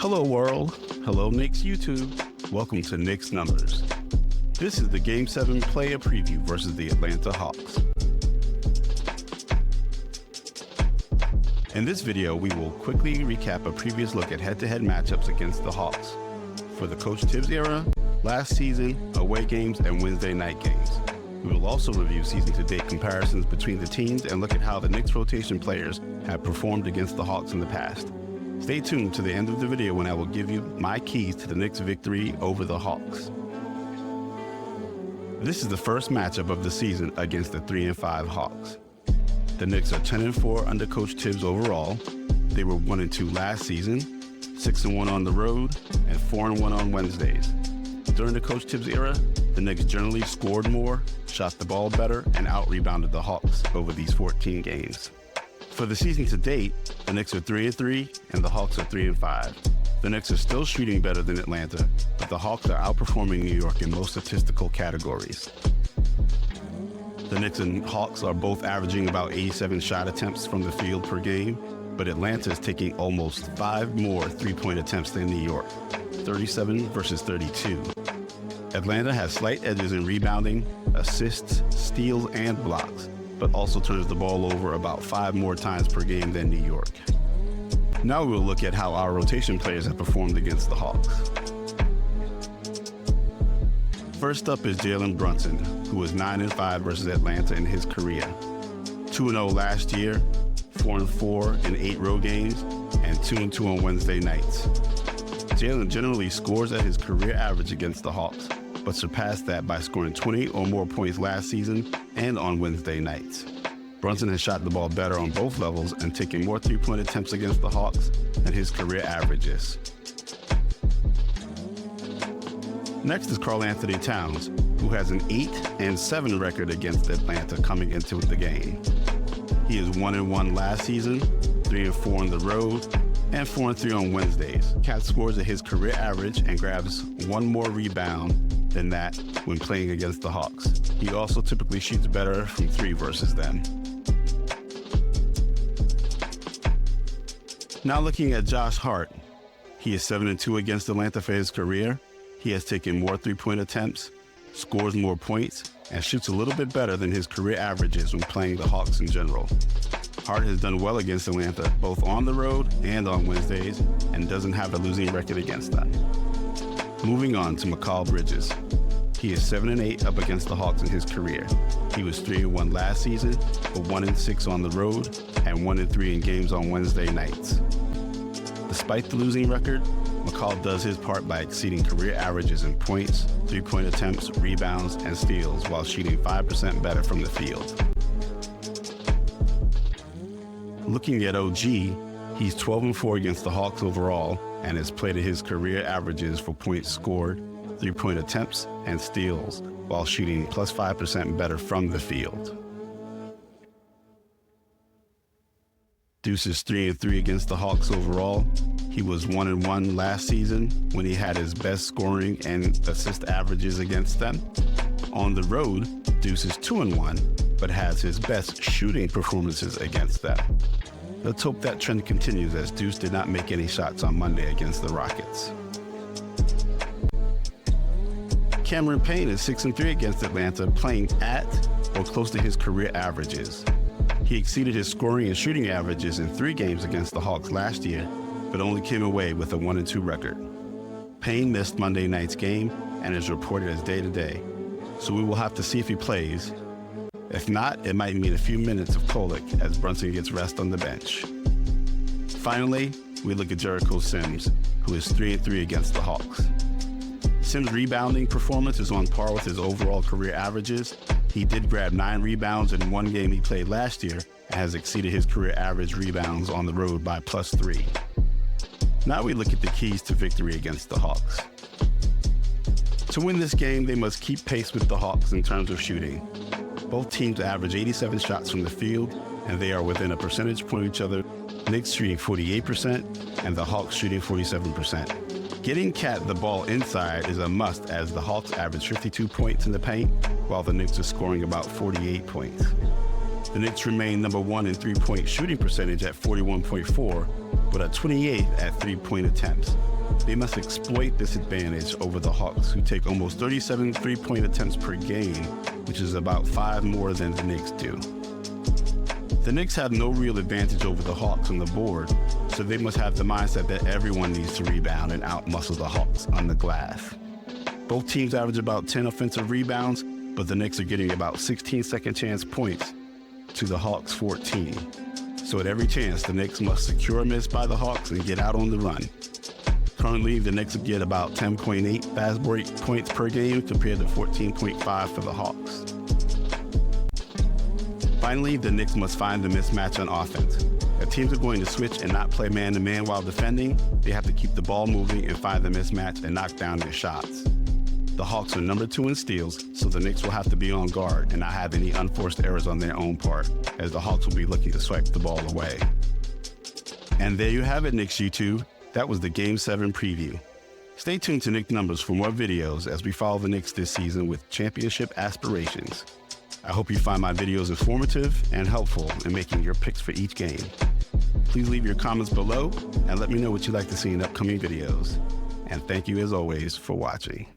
Hello world, hello Knicks YouTube, welcome to Knicks Numbers. This is the Game 7 player preview versus the Atlanta Hawks. In this video, we will quickly recap a previous look at head-to-head matchups against the Hawks for the Coach Thibs era, last season, away games, and Wednesday night games. We will also review season-to-date comparisons between the teams and look at how the Knicks rotation players have performed against the Hawks in the past. Stay tuned to the end of the video when I will give you my keys to the Knicks' victory over the Hawks. This is the first matchup of the season against the 3-5 Hawks. The Knicks are 10-4 under Coach Thibs overall. They were 1-2 last season, 6-1 on the road, and 4-1 on Wednesdays. During the Coach Thibs era, the Knicks generally scored more, shot the ball better, and out-rebounded the Hawks over these 14 games. For the season to date, the Knicks are 3-3 and the Hawks are 3-5. The Knicks are still shooting better than Atlanta, but the Hawks are outperforming New York in most statistical categories. The Knicks and Hawks are both averaging about 87 shot attempts from the field per game, but Atlanta is taking almost 5 more three-point attempts than New York, 37 versus 32. Atlanta has slight edges in rebounding, assists, steals, and blocks, but also turns the ball over about 5 more times per game than New York. Now we'll look at how our rotation players have performed against the Hawks. First up is Jalen Brunson, who was 9-5 versus Atlanta in his career. 2-0 last year, 4-4 in 8 road games, and 2-2 on Wednesday nights. Jalen generally scores at his career average against the Hawks, but surpassed that by scoring 20 or more points last season and on Wednesday nights. Brunson has shot the ball better on both levels and taken more three-point attempts against the Hawks than his career averages. Next is Karl-Anthony Towns, who has an 8-7 record against Atlanta coming into the game. He is 1-1 last season, 3-4 on the road, and 4-3 on Wednesdays. Cat scores at his career average and grabs 1 more rebound than that when playing against the Hawks. He also typically shoots better from 3 versus them. Now looking at Josh Hart, he is 7-2 against Atlanta for his career. He has taken more three-point attempts, scores more points, and shoots a little bit better than his career averages when playing the Hawks in general. Hart has done well against Atlanta, both on the road and on Wednesdays, and doesn't have a losing record against them. Moving on to Mikal Bridges. He is 7-8 up against the Hawks in his career. He was 3-1 last season, but 1-6 on the road, and 1-3 in games on Wednesday nights. Despite the losing record, Mikal does his part by exceeding career averages in points, three-point attempts, rebounds, and steals while shooting 5% better from the field. Looking at OG, he's 12-4 against the Hawks overall and has played at his career averages for points scored, three-point attempts, and steals while shooting plus 5% better from the field. Deuce is 3-3 against the Hawks overall. He was 1-1 last season when he had his best scoring and assist averages against them. On the road, Deuce is 2-1, but has his best shooting performances against them. Let's hope that trend continues, as Deuce did not make any shots on Monday against the Rockets. Cameron Payne is 6-3 against Atlanta, playing at or close to his career averages. He exceeded his scoring and shooting averages in 3 games against the Hawks last year, but only came away with a 1-2 record. Payne missed Monday night's game and is reported as day-to-day, so we will have to see if he plays. If not, it might mean a few minutes of Kolek as Brunson gets rest on the bench. Finally, we look at Jericho Sims, who is 3-3 against the Hawks. Sims' rebounding performance is on par with his overall career averages. He did grab 9 rebounds in 1 game he played last year and has exceeded his career average rebounds on the road by plus 3. Now we look at the keys to victory against the Hawks. To win this game, they must keep pace with the Hawks in terms of shooting. Both teams average 87 shots from the field, and they are within a percentage point of each other. Knicks shooting 48% and the Hawks shooting 47%. Getting Cat the ball inside is a must, as the Hawks average 52 points in the paint, while the Knicks are scoring about 48 points. The Knicks remain number 1 in three-point shooting percentage at 41.4, but are 28th at three-point attempts. They must exploit this advantage over the Hawks, who take almost 37 three-point attempts per game, which is about 5 more than the Knicks do. The Knicks have no real advantage over the Hawks on the board, so they must have the mindset that everyone needs to rebound and outmuscle the Hawks on the glass. Both teams average about 10 offensive rebounds, but the Knicks are getting about 16 second chance points to the Hawks' 14. So at every chance, the Knicks must secure a miss by the Hawks and get out on the run. Currently, the Knicks get about 10.8 fast break points per game compared to 14.5 for the Hawks. Finally, the Knicks must find the mismatch on offense. If teams are going to switch and not play man-to-man while defending, they have to keep the ball moving and find the mismatch and knock down their shots. The Hawks are number 2 in steals, so the Knicks will have to be on guard and not have any unforced errors on their own part, as the Hawks will be looking to swipe the ball away. And there you have it, Knicks YouTube. That was the Game 7 preview. Stay tuned to Knicks Numbers for more videos as we follow the Knicks this season with championship aspirations. I hope you find my videos informative and helpful in making your picks for each game. Please leave your comments below and let me know what you'd like to see in upcoming videos. And thank you as always for watching.